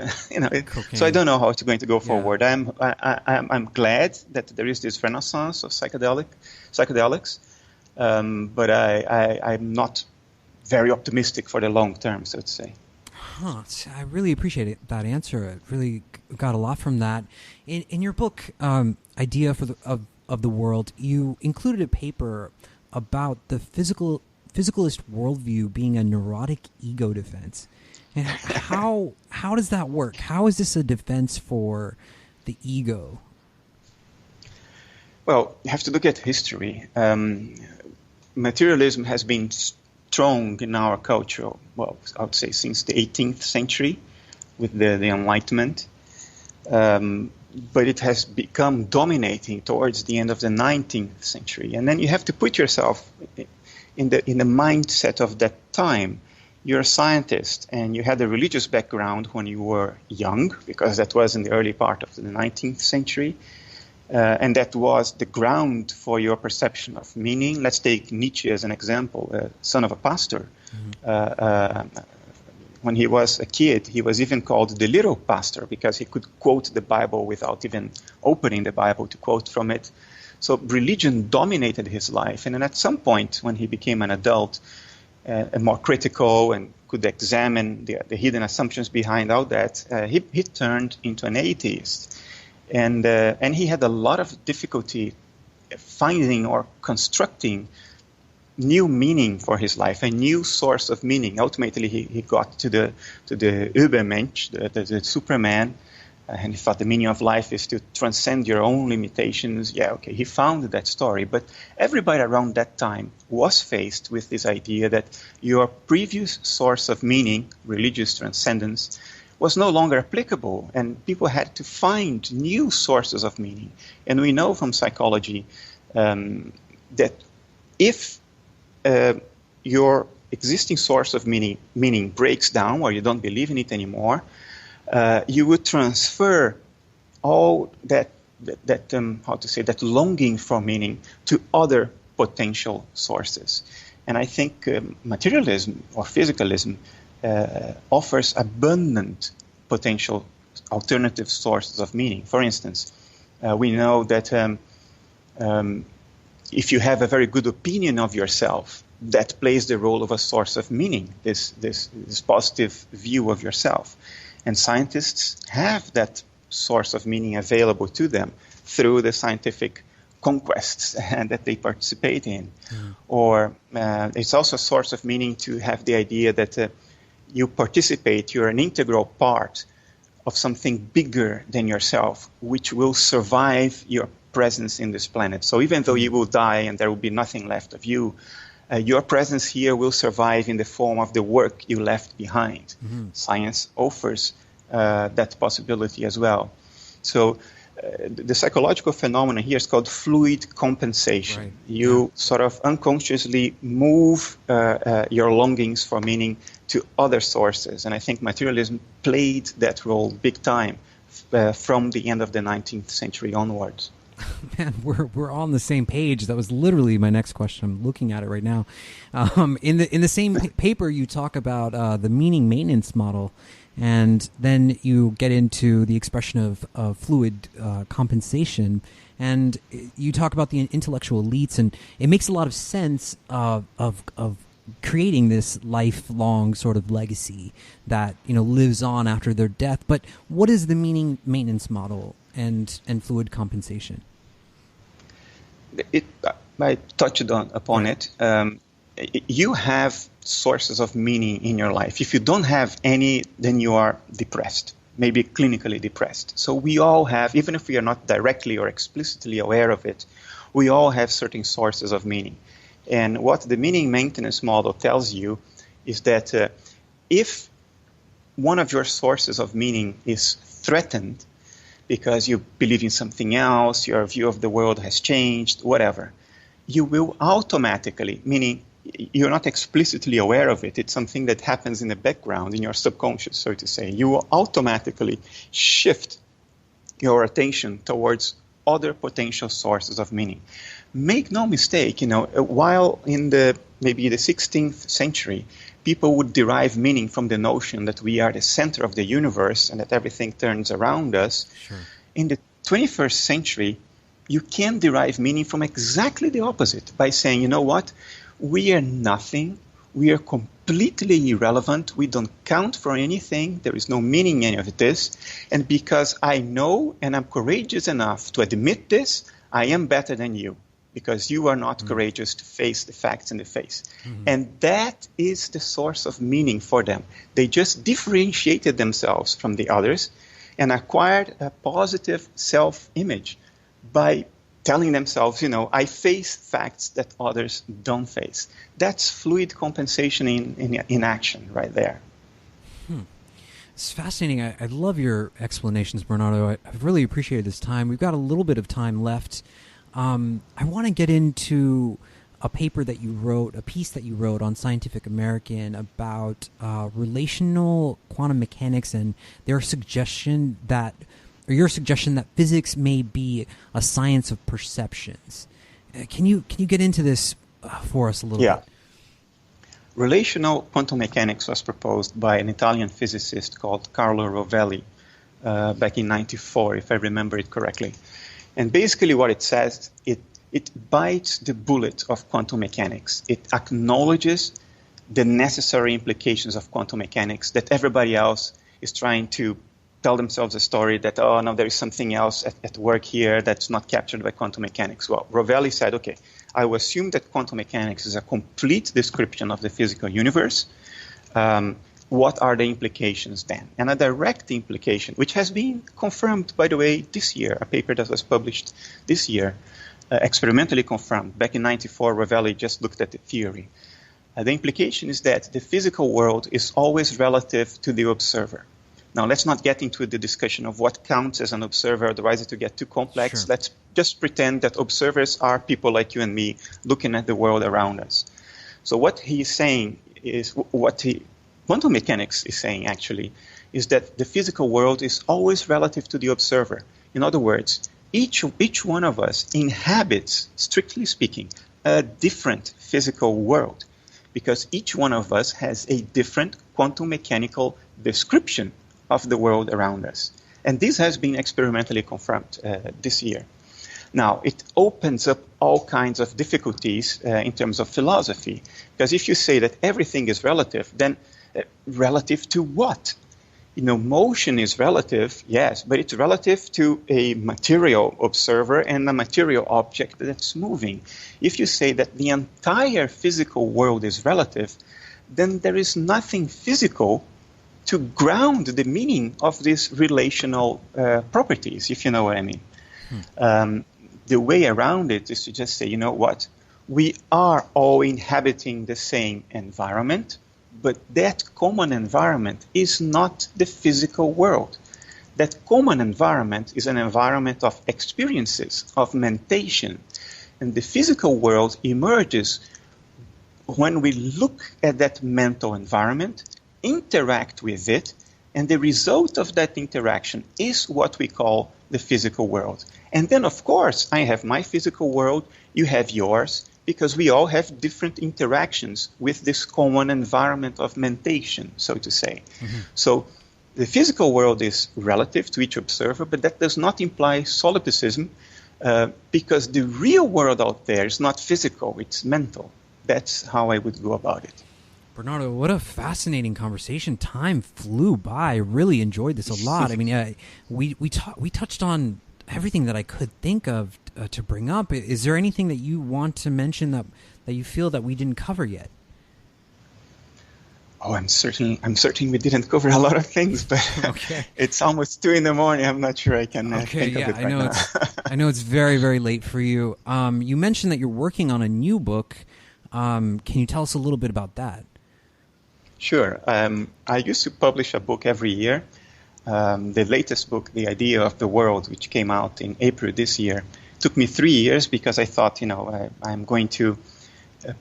C: So I don't know how it's going to go forward. I'm glad that there is this renaissance of psychedelics, but I'm not very optimistic for the long term, so to say.
B: I really appreciate that answer. I really got a lot from that. In your book, Idea of the World, you included a paper about the physicalist worldview being a neurotic ego defense. And how does that work? How is this a defense for the ego?
C: Well, you have to look at history. Materialism has been strong in our culture, well, I would say since the 18th century with the Enlightenment, but it has become dominating towards the end of the 19th century. And then you have to put yourself in the mindset of that time. You're a scientist and you had a religious background when you were young, because that was in the early part of the 19th century. And that was the ground for your perception of meaning. Let's take Nietzsche as an example, son of a pastor. Mm-hmm. When he was a kid, he was even called the little pastor because he could quote the Bible without even opening the Bible to quote from it. So religion dominated his life. And then at some point, when he became an adult and more critical and could examine the hidden assumptions behind all that, he turned into an atheist. And he had a lot of difficulty finding or constructing new meaning for his life, a new source of meaning. Ultimately, he got to the Übermensch, the Superman, and he thought the meaning of life is to transcend your own limitations. Yeah, okay, he found that story. But everybody around that time was faced with this idea that your previous source of meaning, religious transcendence, was no longer applicable, and people had to find new sources of meaning. And we know from psychology that if your existing source of meaning breaks down, or you don't believe in it anymore, you would transfer all that longing for meaning to other potential sources. And I think materialism or physicalism offers abundant potential alternative sources of meaning. For instance, We know that if you have a very good opinion of yourself, that plays the role of a source of meaning, this positive view of yourself. And scientists have that source of meaning available to them through the scientific conquests that they participate in. Or it's also a source of meaning to have the idea that you participate, you're an integral part of something bigger than yourself, which will survive your presence in this planet. So even though you will die and there will be nothing left of you, your presence here will survive in the form of the work you left behind. Science offers that possibility as well. So the psychological phenomenon here is called fluid compensation. Right. You sort of unconsciously move your longings for meaning to other sources. And I think materialism played that role big time from the end of the 19th century onwards.
B: Man, we're on the same page. That was literally my next question. I'm looking at it right now. In the same paper, you talk about the meaning maintenance model, and then you get into the expression of fluid compensation, and you talk about the intellectual elites, and it makes a lot of sense of creating this lifelong sort of legacy that lives on after their death. But what is the meaning maintenance model and fluid compensation?
C: I touched upon it. You have sources of meaning in your life. If you don't have any, then you are depressed, maybe clinically depressed. So we all have, even if we are not directly or explicitly aware of it, we all have certain sources of meaning. And what the meaning maintenance model tells you is that if one of your sources of meaning is threatened because you believe in something else, your view of the world has changed, whatever, you will automatically, meaning you're not explicitly aware of it, it's something that happens in the background, in your subconscious, so to say, you will automatically shift your attention towards other potential sources of meaning. Make no mistake, while in maybe the 16th century, people would derive meaning from the notion that we are the center of the universe and that everything turns around us. Sure. In the 21st century, you can derive meaning from exactly the opposite by saying, you know what, we are nothing, we are completely irrelevant, we don't count for anything, there is no meaning in any of this, and because I know and I'm courageous enough to admit this, I am better than you, because you are not courageous to face the facts in the face. And that is the source of meaning for them. They just differentiated themselves from the others and acquired a positive self-image by telling themselves, I face facts that others don't face. That's fluid compensation in action right there.
B: It's fascinating. I love your explanations, Bernardo. I've really appreciated this time. We've got a little bit of time left. I want to get into a paper that you wrote, a piece that you wrote on Scientific American about relational quantum mechanics and your suggestion that physics may be a science of perceptions. Can you get into this for us a little bit?
C: Relational quantum mechanics was proposed by an Italian physicist called Carlo Rovelli back in 1994, if I remember it correctly. And basically what it says, it bites the bullet of quantum mechanics. It acknowledges the necessary implications of quantum mechanics that everybody else is trying to tell themselves a story that, oh, no, there is something else at work here that's not captured by quantum mechanics. Well, Rovelli said, okay, I will assume that quantum mechanics is a complete description of the physical universe. What are the implications then? And a direct implication, which has been confirmed, by the way, this year, a paper that was published this year, experimentally confirmed. Back in 1994, Rovelli just looked at the theory. The implication is that the physical world is always relative to the observer. Now, let's not get into the discussion of what counts as an observer, otherwise it will get too complex. Sure. Let's just pretend that observers are people like you and me looking at the world around us. So what he's saying is, quantum mechanics is saying actually, is that the physical world is always relative to the observer. In other words, each one of us inhabits, strictly speaking, a different physical world, because each one of us has a different quantum mechanical description of the world around us. And this has been experimentally confirmed this year. Now, it opens up all kinds of difficulties in terms of philosophy, because if you say that everything is relative, then relative to what? Motion is relative, yes, but it's relative to a material observer and a material object that's moving. If you say that the entire physical world is relative, then there is nothing physical to ground the meaning of these relational properties, if you know what I mean. The way around it is to just say, you know what? We are all inhabiting the same environment, but that common environment is not the physical world. That common environment is an environment of experiences, of mentation. And the physical world emerges when we look at that mental environment, interact with it, and the result of that interaction is what we call the physical world. And then, of course, I have my physical world, you have yours, because we all have different interactions with this common environment of mentation, so to say. Mm-hmm. So the physical world is relative to each observer, but that does not imply solipsism, because the real world out there is not physical, it's mental. That's how I would go about it.
B: Bernardo, what a fascinating conversation. Time flew by. I really enjoyed this a lot. I mean, we touched on everything that I could think of to bring up. Is there anything that you want to mention that you feel that we didn't cover yet?
C: Oh, I'm certain we didn't cover a lot of things, but
B: okay.
C: It's almost 2 a.m. I'm not sure I can think of it right now.
B: I know it's very, very late for you. You mentioned that you're working on a new book. Can you tell us a little bit about that?
C: Sure. I used to publish a book every year. The latest book, The Idea of the World, which came out in April this year, took me 3 years because I thought, I'm going to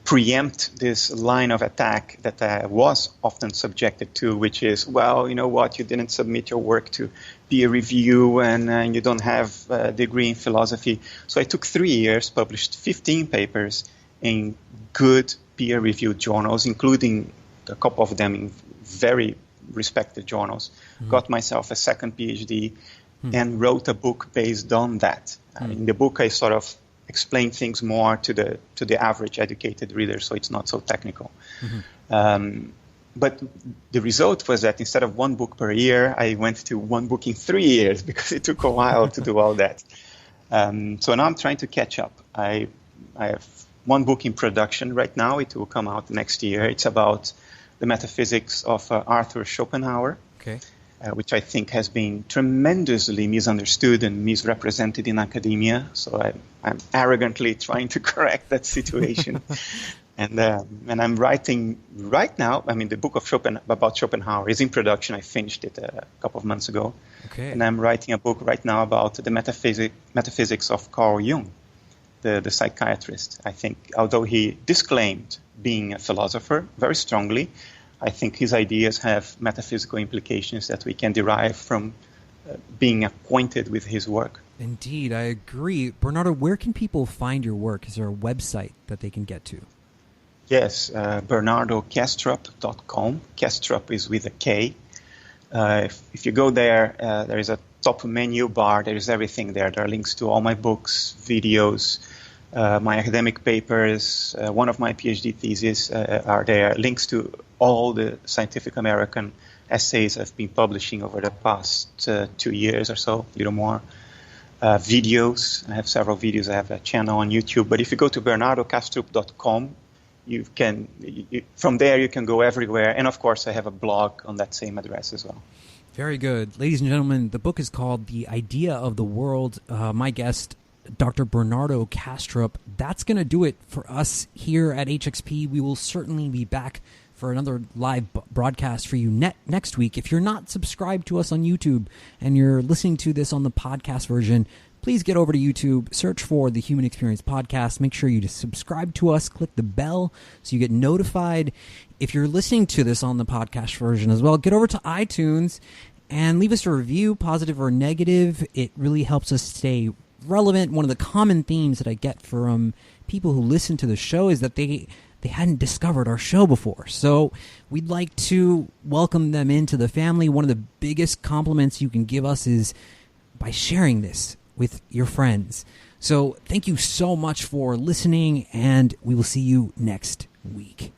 C: preempt this line of attack that I was often subjected to, which is, well, you know what, you didn't submit your work to peer review and you don't have a degree in philosophy. So I took 3 years, published 15 papers in good peer-reviewed journals, including a couple of them in very respected journals, got myself a second Ph.D. and wrote a book based on that. In the book, I sort of explain things more to the average educated reader, so it's not so technical. But the result was that instead of one book per year, I went to one book in 3 years because it took a while to do all that. So now I'm trying to catch up. I have one book in production right now. It will come out next year. It's about the metaphysics of Arthur Schopenhauer, which I think has been tremendously misunderstood and misrepresented in academia. So I'm arrogantly trying to correct that situation. And I'm writing right now. I mean, the book of about Schopenhauer is in production. I finished it a couple of months ago. And I'm writing a book right now about the metaphysics of Carl Jung, the psychiatrist. I think, although he disclaimed being a philosopher very strongly, I think his ideas have metaphysical implications that we can derive from being acquainted with his work.
B: Indeed, I agree. Bernardo, where can people find your work? Is there a website that they can get to?
C: Yes, BernardoKastrup.com. Kastrup is with a K. If you go there, there is a top menu bar. There is everything there. There are links to all my books, videos, my academic papers. One of my PhD theses are there. Links to all the Scientific American essays I've been publishing over the past 2 years or so, a little more. Videos. I have several videos. I have a channel on YouTube. But if you go to BernardoKastrup.com, from there you can go everywhere. And of course, I have a blog on that same address as well.
B: Very good. Ladies and gentlemen, the book is called The Idea of the World. My guest, Dr. Bernardo Kastrup. That's going to do it for us here at HXP. We will certainly be back for another live broadcast for you next week. If you're not subscribed to us on YouTube and you're listening to this on the podcast version, please get over to YouTube, search for the Human Experience Podcast. Make sure you just subscribe to us, click the bell so you get notified. If you're listening to this on the podcast version as well, get over to iTunes and leave us a review, positive or negative. It really helps us stay relevant. One of the common themes that I get from people who listen to the show is that they they hadn't discovered our show before. So we'd like to welcome them into the family. One of the biggest compliments you can give us is by sharing this with your friends. So thank you so much for listening, and we will see you next week.